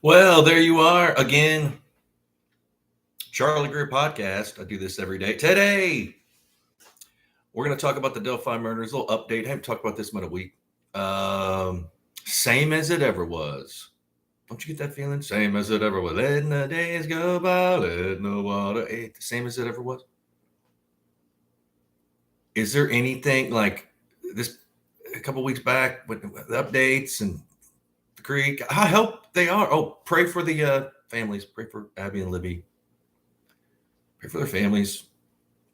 Well, there you are again. Charlie Greer podcast. I do this every day. Today, we're going to talk about the Delphi murders. A little update. I haven't talked about this in a week. Same as it ever was. Don't you get that feeling? Same as it ever was. Letting the days go by, letting the water. Same as it ever was. Is there anything like this? A couple weeks back with the updates and the creek. I hope they are. Oh, pray for the families. Pray for Abby and Libby. Pray for their families.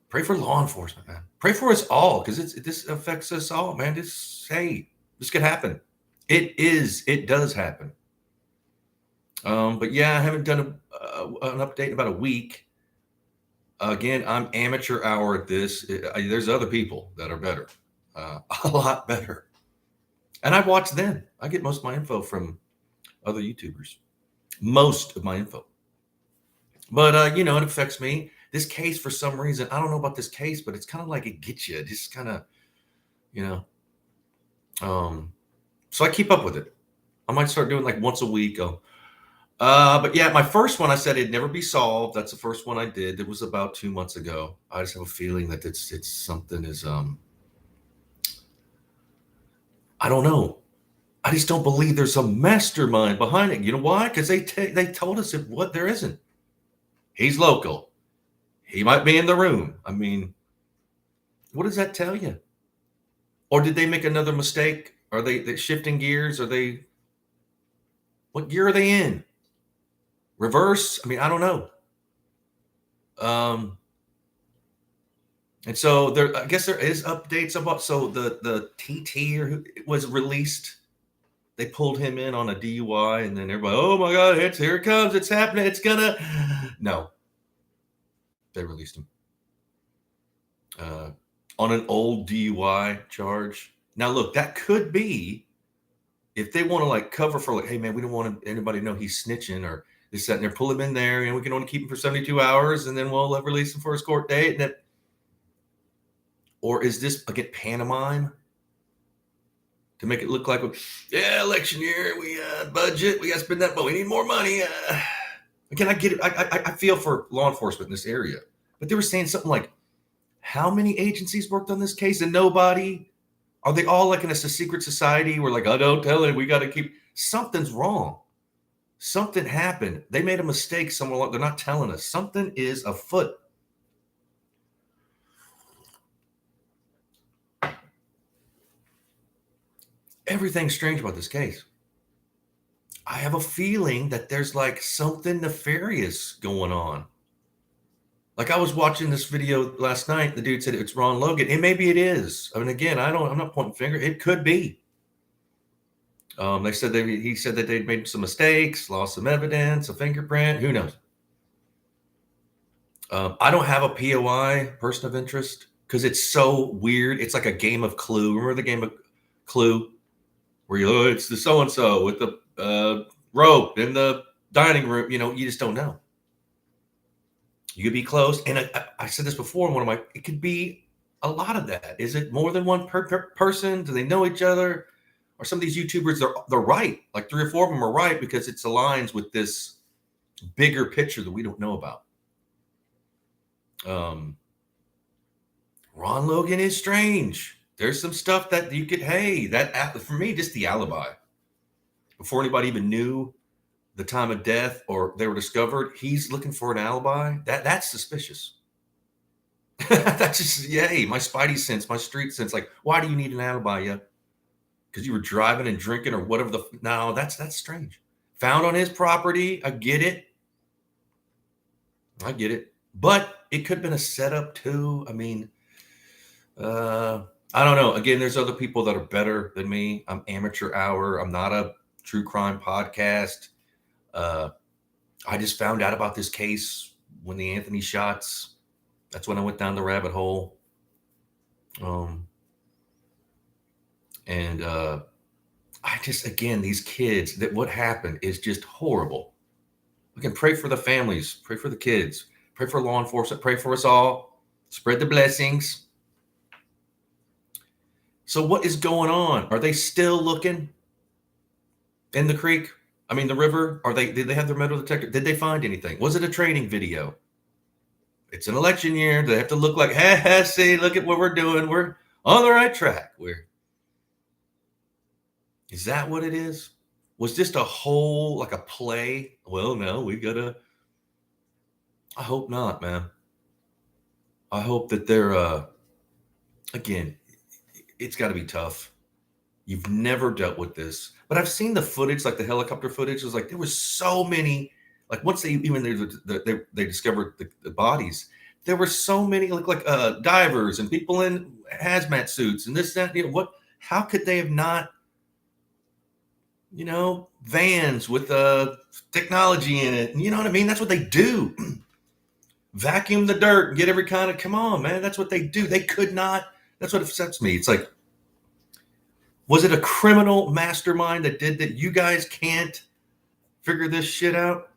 Pray for law enforcement, man. Pray for us all because this affects us all, man. This could happen. It does happen. But yeah, I haven't done an update in about a week. Again, I'm amateur hour at this. There's other people that are better, a lot better, and I watch them. I get most of my info from other YouTubers. Most of my info, but it affects me. This case, for some reason, I don't know about this case, but it's kind of like it gets you. Just kind of, you know. So I keep up with it. I might start doing like once a week. But yeah, my first one I said it'd never be solved. That's the first one I did. It was about 2 months ago. I just have a feeling that it's something is I don't know. I just don't believe there's a mastermind behind it. You know why? Because they told us what there isn't. He's local. He might be in the room. I mean, what does that tell you? Or did they make another mistake? Are they shifting gears? What gear are they in? Reverse? I mean, I don't know. And so I guess there is updates about, so the TT was released. They pulled him in on a DUI, and then everybody, oh my God, here it comes. It's happening. It's gonna. No. They released him on an old DUI charge. Now, look, that could be if they want to like cover for like, hey man, we don't want anybody to know he's snitching or this, that, and they're pull him in there, and we can only keep him for 72 hours, and then we'll release him for his court date. Or is this again pantomime to make it look like, yeah, election year, we budget, we got to spend that, but we need more money. Again, I get it. I feel for law enforcement in this area, but they were saying something like, how many agencies worked on this case and nobody? Are they all like in a secret society where like, oh, don't tell it, we got to keep, something's wrong. Something happened. They made a mistake somewhere. They're not telling us. Something is afoot. Everything's strange about this case. I have a feeling that there's like something nefarious going on. Like I was watching this video last night. The dude said it's Ron Logan, and maybe it is. I mean, again, I'm not pointing finger. It could be. He said that they'd made some mistakes, lost some evidence, a fingerprint. Who knows? I don't have a POI, person of interest, because it's so weird. It's like a game of Clue. Remember the game of Clue, where it's the so and so with the rope in the dining room. You just don't know. You could be close, and I said this before in one of my. It could be a lot of that. Is it more than one person? Do they know each other? Or some of these YouTubers, they're right. Like 3 or 4 of them are right because it aligns with this bigger picture that we don't know about. Ron Logan is strange. There's some stuff that you could, that for me, just the alibi. Before anybody even knew the time of death or they were discovered, he's looking for an alibi. That's suspicious. That's just, my spidey sense, my street sense. Like, why do you need an alibi? Yeah. Because you were driving and drinking or whatever no, that's strange. Found on his property. I get it. But it could have been a setup too. I mean, I don't know. Again, there's other people that are better than me. I'm amateur hour. I'm not a true crime podcast. I just found out about this case when the Anthony shots. That's when I went down the rabbit hole. And again, these kids, that what happened is just horrible. We can pray for the families, pray for the kids, pray for law enforcement, pray for us all, spread the blessings. So what is going on? Are they still looking in the creek? I mean, the river, did they have their metal detector? Did they find anything? Was it a training video? It's an election year. They have to look like, hey, see, look at what we're doing. We're on the right track. Is that what it is? Was just a whole, like a play? Well, no, I hope not, man. I hope that again, it's got to be tough. You've never dealt with this, but I've seen the footage, like the helicopter footage. It was like there was so many. Like once they discovered the bodies, there were so many divers and people in hazmat suits and this that. What? How could they have not? Vans with technology in it. You know what I mean? That's what they do. Vacuum the dirt and get every kind of. Come on, man. That's what they do. They could not. That's what upsets me. It's like, was it a criminal mastermind that did that? You guys can't figure this shit out,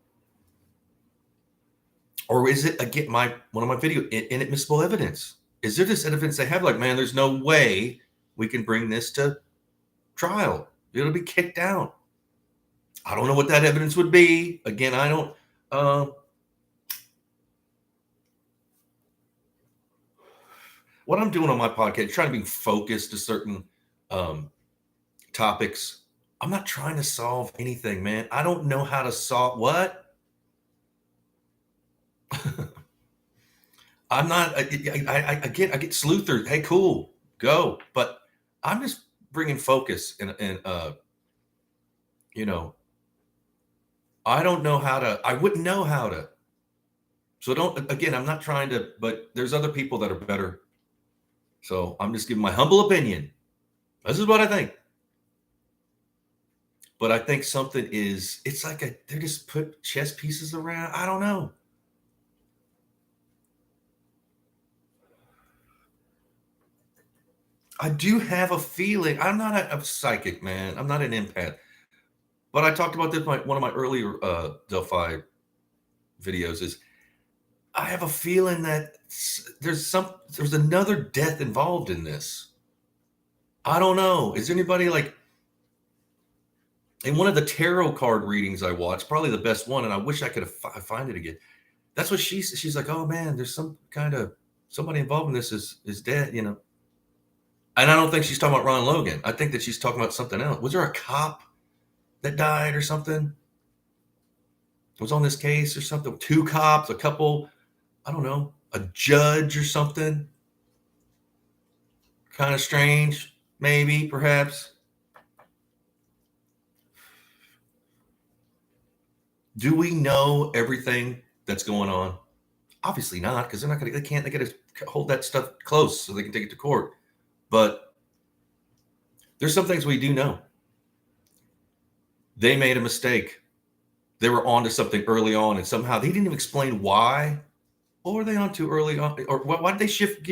or is it again one of my video inadmissible evidence? Is there this evidence they have? Like, man, there's no way we can bring this to trial. It'll be kicked out. I don't know what that evidence would be. Again, I don't. What I'm doing on my podcast, trying to be focused to certain topics. I'm not trying to solve anything, man. I don't know how to solve what. I'm not. I get sleuther. Hey, cool, go. But I'm just bringing focus and I don't know how to. I wouldn't know how to. So don't. Again, I'm not trying to. But there's other people that are better. So I'm just giving my humble opinion. This is what I think. But I think something is. It's like they just put chess pieces around. I don't know. I do have a feeling. I'm not a psychic, man. I'm not an empath. But I talked about this one of my earlier Delphi videos. Is I have a feeling that there's another death involved in this. I don't know. Is there anybody like in one of the tarot card readings I watched, probably the best one, and I wish I could find it again. That's what she's like, oh man, there's some kind of somebody involved in this is dead, And I don't think she's talking about Ron Logan. I think that she's talking about something else. Was there a cop that died or something? Was on this case or something? 2 cops, a couple, I don't know, a judge or something. Kind of strange, maybe, perhaps. Do we know everything that's going on? Obviously not, because they got to hold that stuff close so they can take it to court. But there's some things we do know. They made a mistake. They were onto something early on, and somehow they didn't even explain why. Or were they on too early on? Or why did they shift?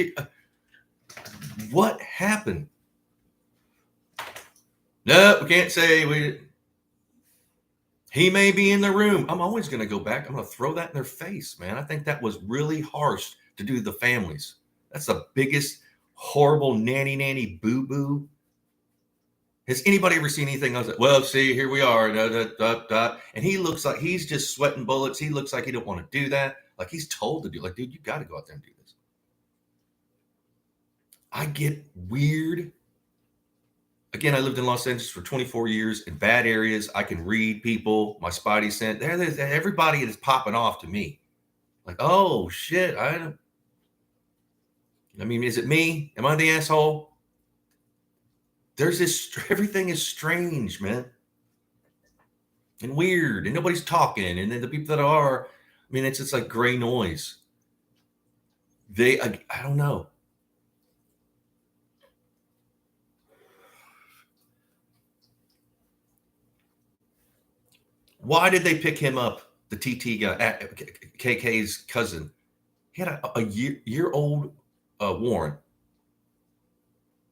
What happened? No, we can't say. He may be in the room. I'm always going to go back. I'm going to throw that in their face, man. I think that was really harsh to do to the families. That's the biggest, horrible nanny boo-boo. Has anybody ever seen anything else? Well, see, here we are. And he looks like he's just sweating bullets. He looks like he don't want to do that. Like he's told to do. Like, dude, you got to go out there and do this. I get weird. Again, I lived in Los Angeles for 24 years in bad areas. I can read people. My spidey sense. Everybody is popping off to me. Like, oh, shit. I mean, is it me? Am I the asshole? There's this, everything is strange, man. And weird. And nobody's talking. And then the people that are, I mean, it's just like gray noise. I don't know. Why did they pick him up? The TT guy, KK's cousin. He had a year-old Warren.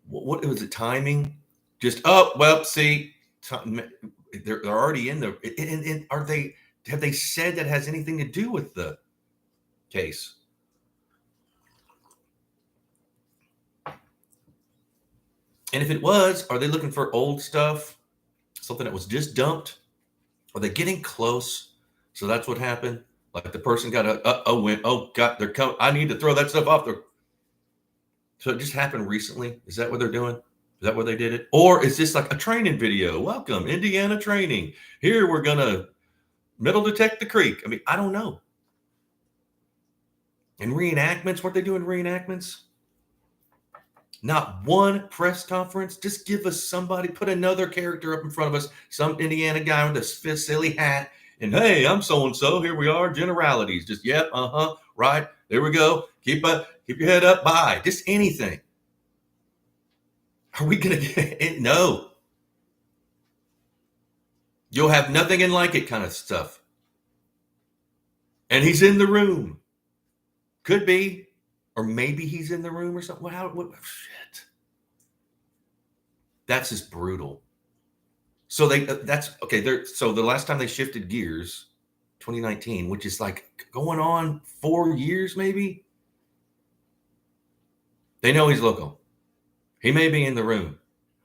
What was it? Timing? Just see, they're already in there. And have they said that has anything to do with the case? And if it was, are they looking for old stuff? Something that was just dumped? Are they getting close? So that's what happened. Like the person got a win. Oh God, they're coming. I need to throw that stuff off. So it just happened recently. Is that what they're doing? Is that where they did it? Or is this like a training video? Welcome, Indiana training. Here we're gonna metal detect the creek. I mean, I don't know. And reenactments, what they doing reenactments? Not one press conference. Just give us somebody, put another character up in front of us, some Indiana guy with a silly hat. And hey, I'm so and so. Here we are. Generalities. Just yep, right. There we go. Keep your head up. Bye. Just anything. Are we gonna get it? No. You'll have nothing and like it kind of stuff. And he's in the room. Could be, or maybe he's in the room or something. What shit. That's just brutal. So that's okay. So the last time they shifted gears, 2019, which is like going on 4 years, maybe. They know he's local. He may be in the room.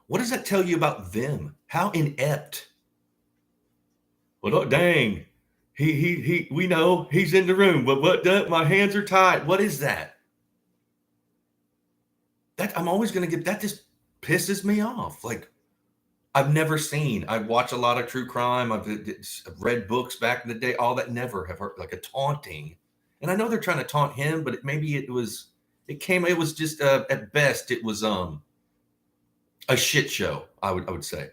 What does that tell you about them? How inept? Well, oh, dang, he. We know he's in the room, but what? My hands are tied. What is that? That I'm always going to get. That just pisses me off. Like I've never seen. I watch a lot of true crime. I've read books back in the day. All that never have heard like a taunting. And I know they're trying to taunt him, but maybe it was. It was just at best it was a shit show. I would say.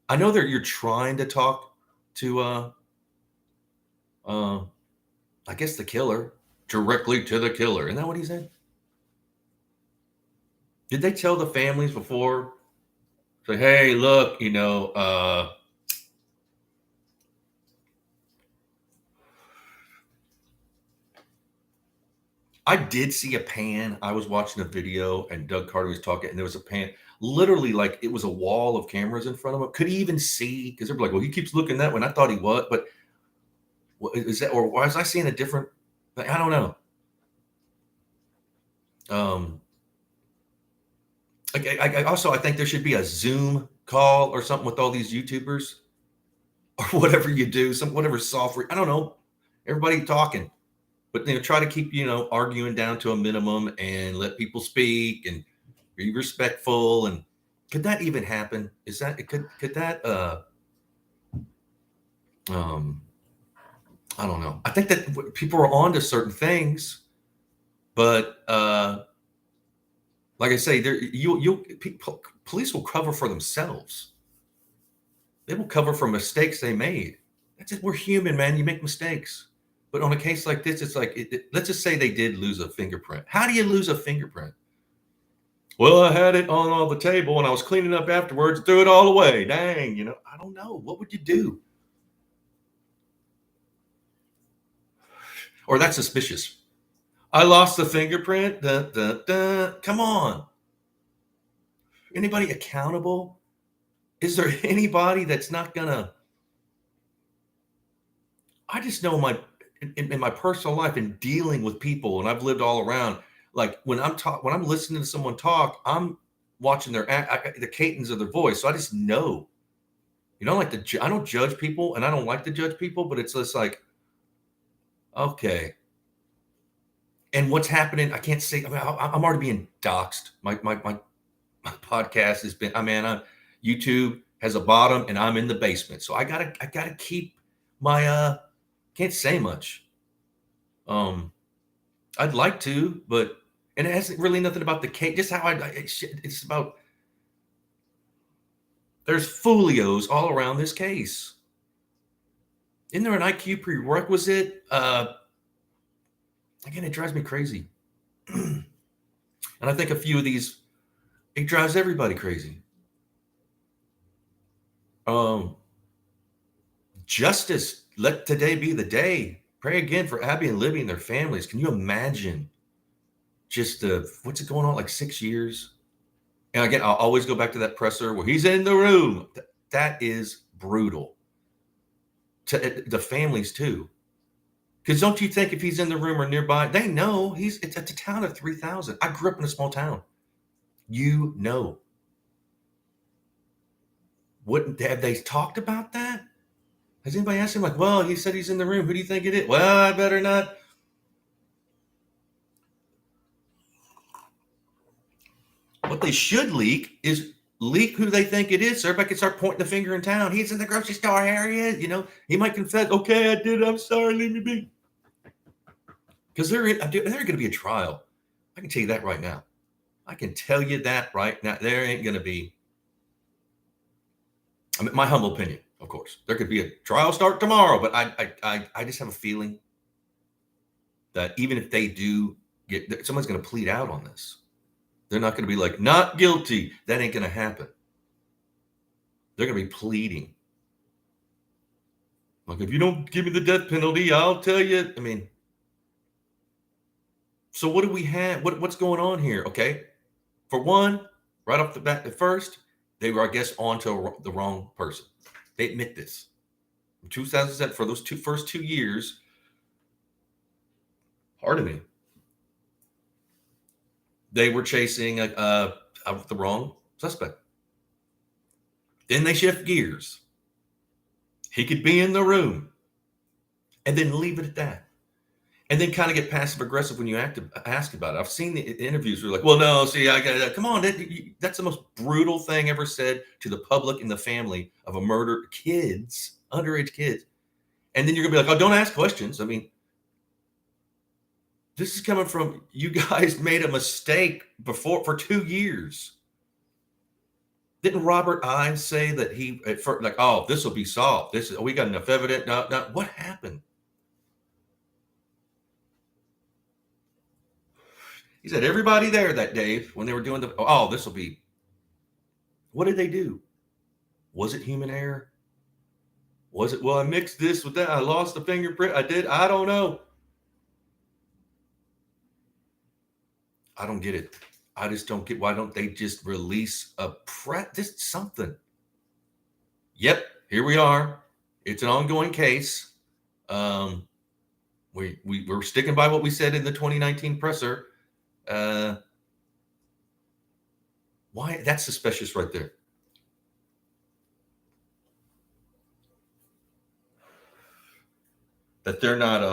I know that you're trying to talk to I guess the killer directly to the killer. Isn't that what he said? Did they tell the families before? Say, hey, look, I did see a pan. I was watching a video and Doug Carter was talking, and there was a pan, literally like it was a wall of cameras in front of him. Could he even see? Because they're like, well, he keeps looking that way. And I thought he was, but what is that? Or was I seeing a different? I don't know. I think there should be a Zoom call or something with all these YouTubers or whatever you do, whatever software. I don't know. Everybody talking, but try to keep arguing down to a minimum and let people speak and be respectful. And could that even happen? Is that it? Could that? I don't know. I think that people are on to certain things, but like I say, police will cover for themselves. They will cover for mistakes they made. That's it. We're human, man. You make mistakes. But on a case like this, it's like, let's just say they did lose a fingerprint. How do you lose a fingerprint? Well, I had it on the table and I was cleaning up afterwards, threw it all away. Dang, I don't know. What would you do? Or that's suspicious. I lost the fingerprint. Come on. Anybody accountable? Is there anybody that's not gonna? I just know in my personal life and dealing with people, and I've lived all around. Like when I'm listening to someone talk, I'm watching the cadence of their voice, so I just know. I don't judge people, and I don't like to judge people, but it's just like, okay. And what's happening? I can't say. I mean, I'm already being doxxed. My podcast has been. YouTube has a bottom, and I'm in the basement, so I gotta keep my. Can't say much. I'd like to, but and it hasn't really nothing about the case. Just how it's about. There's folios all around this case. Isn't there an IQ prerequisite? Again, it drives me crazy. And I think a few of these, it drives everybody crazy. Justice, let today be the day. Pray again for Abby and Libby and their families. Can you imagine just what's it going on, like 6 years? And again, I'll always go back to that presser where he's in the room. That is brutal. To the families too. Because don't you think if he's in the room or nearby, they know it's a town of 3,000. I grew up in a small town. Wouldn't have they talked about that? Has anybody asked him, like, well, he said he's in the room. Who do you think it is? Well, I better not. What they should leak who they think it is, so everybody can start pointing the finger in town. He's in the grocery store. Here he is. He might confess. Okay, I did. I'm sorry. Leave me be. Because there's going to be a trial. I can tell you that right now. I can tell you that right now. There ain't going to be. I mean, my humble opinion, of course. There could be a trial start tomorrow, but I just have a feeling that even if they do someone's going to plead out on this. They're not going to be like, not guilty. That ain't going to happen. They're going to be pleading. Like, if you don't give me the death penalty, I'll tell you. I mean, so what do we have? What's going on here? Okay. For one, right off the bat, at first, they were, I guess, on to the wrong person. They admit this. In 2007, for those first 2 years, pardon me, they were chasing the wrong suspect. Then they shift gears. He could be in the room, and then leave it at that. And then kind of get passive aggressive when you ask about it. I've seen the interviews where like, well, no, see, I got come on. That's the most brutal thing ever said to the public and the family of a murder, underage kids. And then you're gonna be like, oh, don't ask questions. I mean, this is coming from you guys made a mistake before for 2 years. Didn't Robert Ives say that he at first, like, oh, this will be solved. We got enough evidence. No, what happened? He said everybody there that day when they were doing this will be. What did they do? Was it human error? Was it, well, I mixed this with that. I lost the fingerprint. I don't know. I don't get it. I just don't get, why don't they just release just something? Yep, here we are. It's an ongoing case. We're sticking by what we said in the 2019 presser. Why? That's suspicious right there. That they're not, I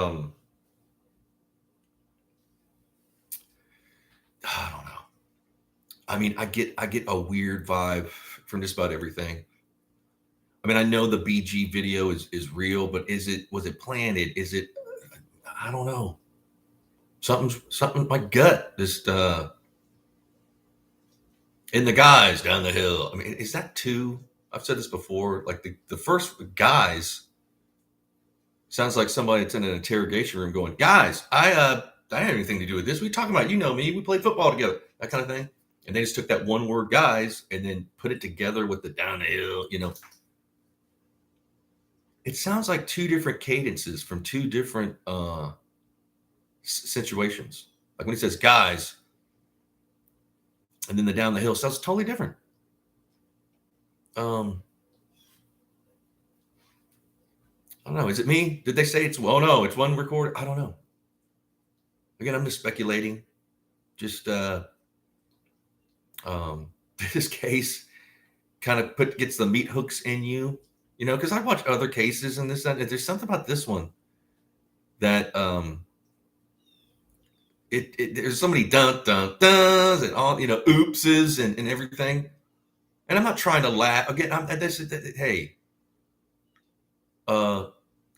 don't know. I mean, I get a weird vibe from just about everything. I mean, I know the BG video is real, but was it planted? I don't know. Something, my gut just, and the guys down the hill. I mean, is that too? I've said this before. Like the first guys sounds like somebody that's in an interrogation room going, guys, I didn't have anything to do with this. We talking about, you know me, we played football together, that kind of thing. And they just took that one word, guys, and then put it together with the down the hill, It sounds like two different cadences from two different situations. Like when he says guys, and then the down the hill sounds totally different. I don't know. Is it me? Did they say it's, well, no, it's one record? I don't know. Again, I'm just speculating. Just this case kind of gets the meat hooks in you, because I watch other cases and this, and there's something about this one that there's so many dun dun duns and all, oopses and everything. And I'm not trying to laugh again. Hey,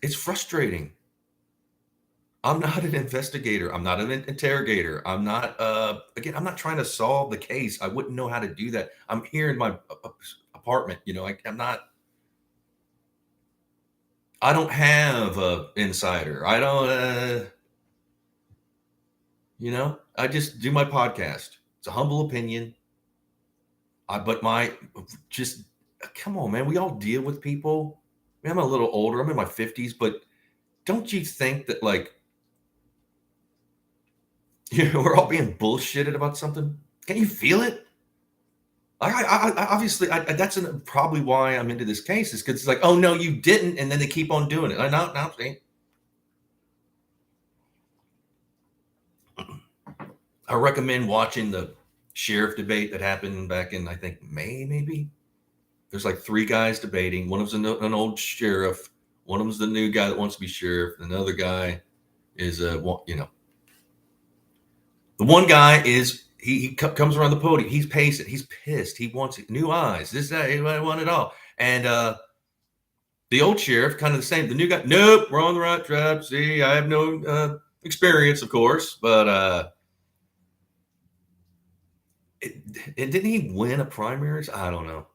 it's frustrating. I'm not an investigator. I'm not an interrogator. I'm not, I'm not trying to solve the case. I wouldn't know how to do that. I'm here in my apartment. I don't have a insider. I don't, I just do my podcast. It's a humble opinion. Come on, man. We all deal with people. I mean, I'm a little older. I'm in my 50s, but don't you think that we're all being bullshitted about something? Can you feel it? I obviously, that's probably why I'm into this case, is because it's like, oh no, you didn't, and then they keep on doing it. See. I recommend watching the sheriff debate that happened back in, I think, May, maybe. There's like 3 guys debating. One of them's an old sheriff. One of them's the new guy that wants to be sheriff. And another guy is the one guy is he comes around the podium. He's pacing. He's pissed. He wants new eyes. This that he want it all. And the old sheriff, kind of the same. The new guy, nope, we're on the right track. See, I have no experience, of course, but didn't he win a primaries? I don't know.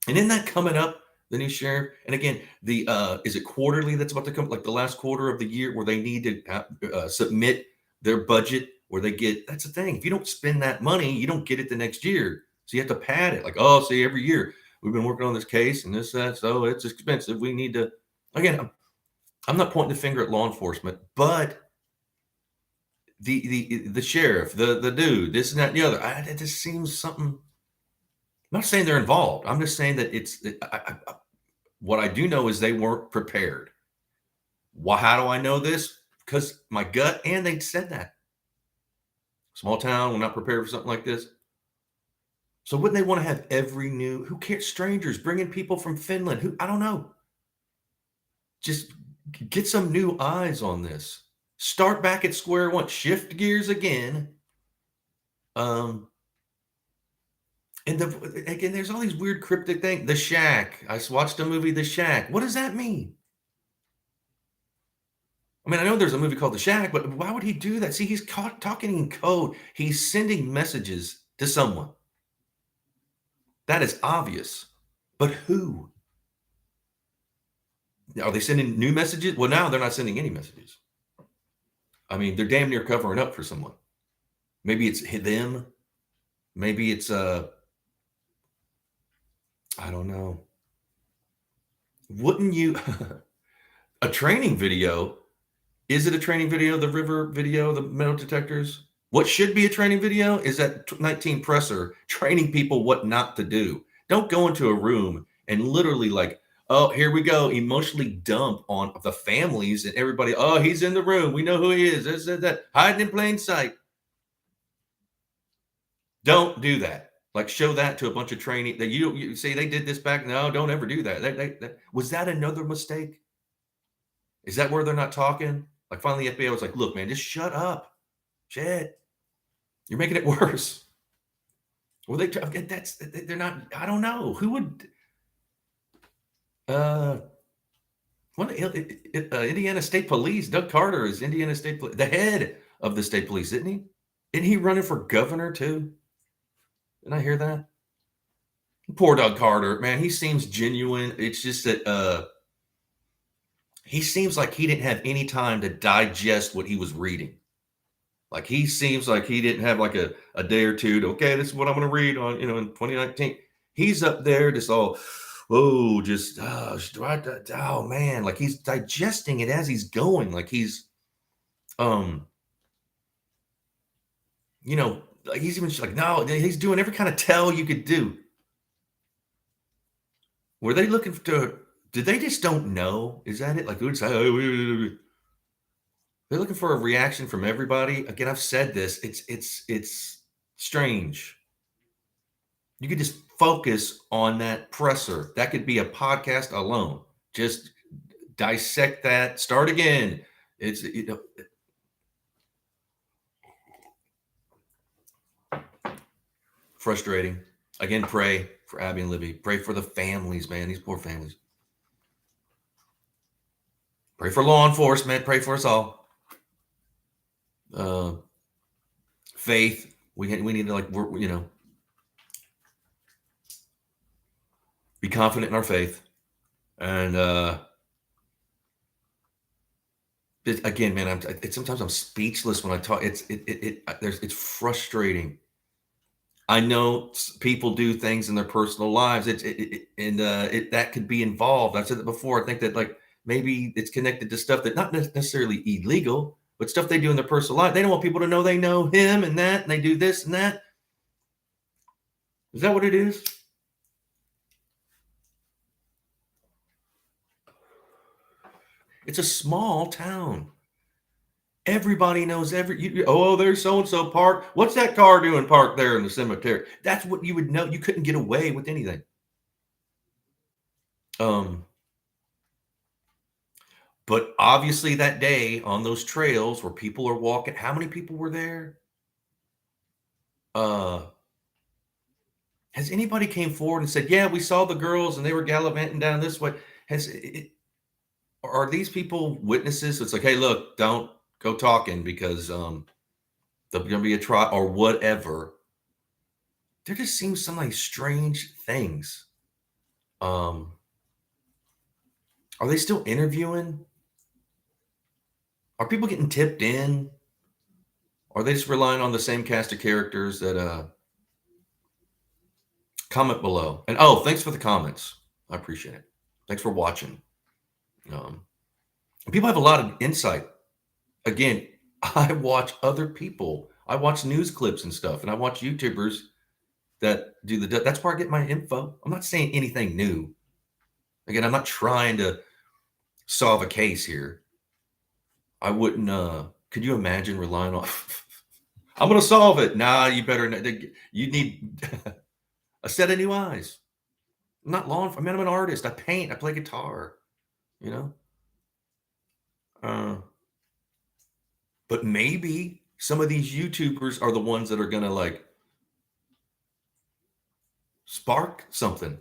And isn't that coming up, the new sheriff? And again, the is it quarterly that's about to come, like the last quarter of the year where they need to submit their budget, where they get, that's the thing. If you don't spend that money, you don't get it the next year. So you have to pad it. Like, oh, see, every year we've been working on this case and this, that, so it's expensive. We need to, again, I'm not pointing the finger at law enforcement, but the sheriff, the dude, this and that and the other, it just seems something. I'm not saying they're involved. I'm just saying that what I do know is they weren't prepared. Why? How do I know this? Because my gut, and they said that. Small town, we're not prepared for something like this. So wouldn't they want to have every new, who cares, strangers, bringing people from Finland, who, I don't know. Just get some new eyes on this. Start back at square one. Shift gears again. And again, there's all these weird cryptic things. The Shack. I watched a movie, The Shack. What does that mean? I mean, I know there's a movie called The Shack, but why would he do that? See, he's talking in code. He's sending messages to someone. That is obvious. But who? Are they sending new messages? Well, now they're not sending any messages. I mean, they're damn near covering up for someone. Maybe it's them. Maybe it's I don't know. Wouldn't you a training video? Is it a training video? The river video, the metal detectors? What should be a training video is that 19 presser training people what not to do. Don't go into a room and literally like, oh, here we go, emotionally dump on the families and everybody. Oh, he's in the room. We know who he is. This, that, hiding in plain sight. Don't do that. Like, show that to a bunch of training that you say they did this back. No, don't ever do that. Was that another mistake? Is that where they're not talking? Like, finally, the FBI was like, look, man, just shut up. Shit. You're making it worse. Well, they're not, I don't know. Who would, Indiana State Police, Doug Carter is Indiana State Police, the head of the state police, isn't he? Isn't he running for governor too? Didn't I hear that? Poor Doug Carter, man, he seems genuine. It's just that he seems like he didn't have any time to digest what he was reading. Like, he seems like he didn't have like a day or two to, okay, this is what I'm going to read on, in 2019. He's up there just all, oh, just, oh man, like he's digesting it as he's going. Like he's, like he's even like, no, he's doing every kind of tell you could do. Were they looking did they just don't know? Is that it? Like, they're looking for a reaction from everybody. Again, I've said this. It's strange. You could just focus on that presser. That could be a podcast alone. Just dissect that. Start again. It's frustrating. Again, pray for Abby and Libby. Pray for the families, man. These poor families. Pray for law enforcement. Pray for us all. Faith. We need to be confident in our faith. And again, man, sometimes I'm speechless when I talk. It's frustrating. I know people do things in their personal lives. That could be involved. I've said that before. I think that like maybe it's connected to stuff that not necessarily illegal, but stuff they do in their personal life. They don't want people to know they know him and that, and they do this and that. Is that what it is? It's a small town. Everybody knows there's so-and-so parked. What's that car doing parked there in the cemetery? That's what you would know. You couldn't get away with anything. But obviously that day on those trails where people are walking, how many people were there? Uh, has anybody came forward and said, "Yeah, we saw the girls and they were gallivanting down this way." Has it, are these people witnesses? It's like, "Hey, look, don't go talking because there's gonna be a trial or whatever." There just seems some like strange things. Um, are they still interviewing? Are people getting tipped in? Or are they just relying on the same cast of characters that comment below? And oh, thanks for the comments. I appreciate it. Thanks for watching. Um, people have a lot of insight. Again, I watch other people. I watch news clips and stuff, and I watch YouTubers that do the. That's where I get my info. I'm not saying anything new. Again, I'm not trying to solve a case here. I wouldn't. Could you imagine relying on? I'm going to solve it. Nah, you better. You need a set of new eyes. I'm not law enforcement. I mean, I'm an artist. I paint. I play guitar. You know. But maybe some of these YouTubers are the ones that are going to like spark something.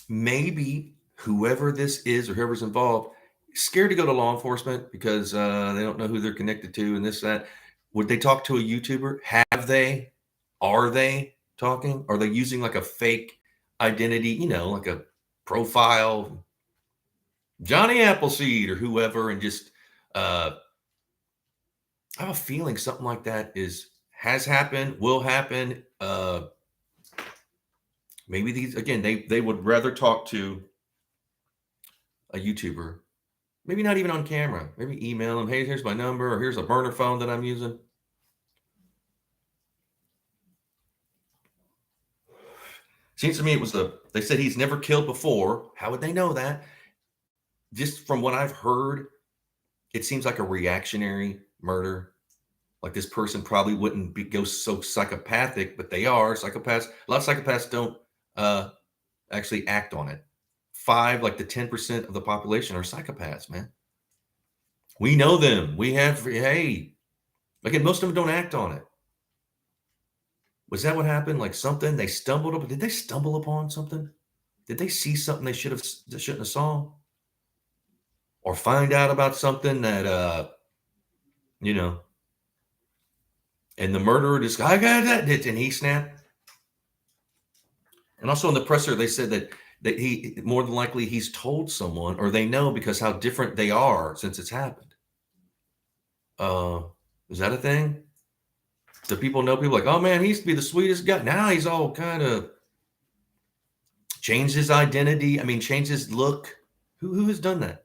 Maybe whoever this is or whoever's involved scared to go to law enforcement because they don't know who they're connected to and this that. Would they talk to a YouTuber? Have they? Are they talking? Are they using like a fake identity? You know, like a profile, Johnny Appleseed or whoever, and just I have a feeling something like that has happened, will happen. Maybe these again, they would rather talk to a YouTuber, maybe not even on camera, maybe email them, hey, here's my number, or here's a burner phone that I'm using. Seems to me it was they said he's never killed before. How would they know that? Just from what I've heard, it seems like a reactionary murder. Like this person probably wouldn't go so psychopathic, but they are psychopaths. A lot of psychopaths don't actually act on it. Like the 10% of the population are psychopaths, man. We know them. We have, hey, again, most of them don't act on it. Was that what happened? Like something they stumbled up? Did they stumble upon something? Did they see something they shouldn't have saw? Or find out about something that you know, and the murderer just, I got that, and he snapped. And also in the presser, they said that he more than likely he's told someone, or they know because how different they are since it's happened. Is that a thing? Do people know people like, oh man, he used to be the sweetest guy. Now he's all kind of changed his identity. I mean, changed his look. Who has done that?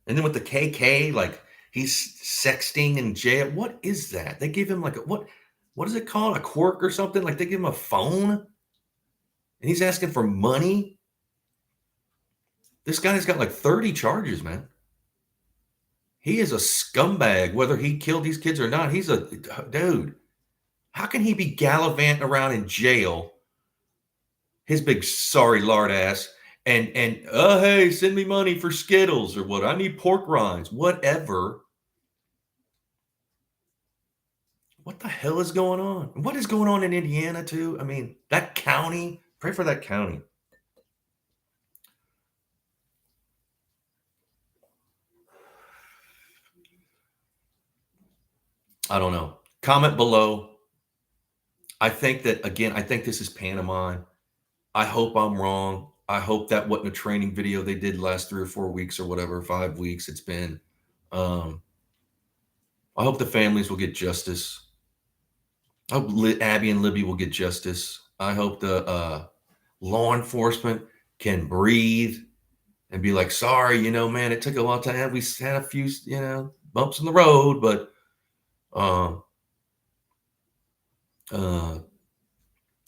And then with the KK, like he's sexting in jail. What is that? They give him like what is it called? A quirk or something? Like they give him a phone and he's asking for money. This guy's got like 30 charges, man. He is a scumbag, whether he killed these kids or not. He's a dude. How can he be gallivanting around in jail? His big sorry lard ass. And hey, send me money for Skittles or what? I need pork rinds, whatever. What the hell is going on? What is going on in Indiana too? I mean, that county, pray for that county. I don't know. Comment below. I think that, again, I think this is pantomime. I hope I'm wrong. I hope that wasn't a training video they did last 3 or 4 weeks or whatever, 5 weeks it's been. I hope the families will get justice. I hope Abby and Libby will get justice. I hope the law enforcement can breathe and be like, sorry, man, it took a long time. We had a few, bumps in the road, but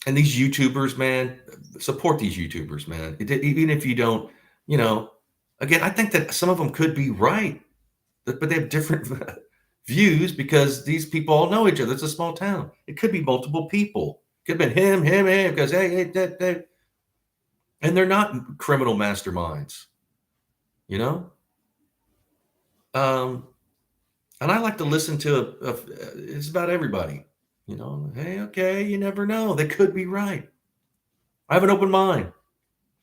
and these YouTubers, man, support these YouTubers, man. Even if you don't, again, I think that some of them could be right, but they have different views because these people all know each other. It's a small town. It could be multiple people. Could have been him, because hey, that, and they're not criminal masterminds, you know. Um, and I like to listen to it's about everybody, you know. Hey, okay, you never know. They could be right. I have an open mind,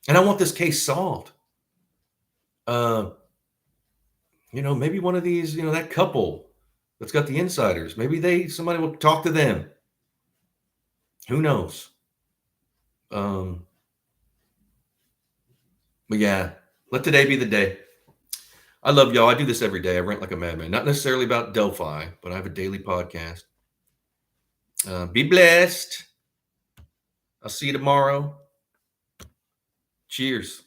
and I want this case solved. Uh, maybe one of these, that couple that's got the insiders. Maybe somebody will talk to them. Who knows? Um, but yeah, let today be the day. I love y'all. I do this every day. I rant like a madman. Not necessarily about Delphi, but I have a daily podcast. Be blessed. I'll see you tomorrow. Cheers.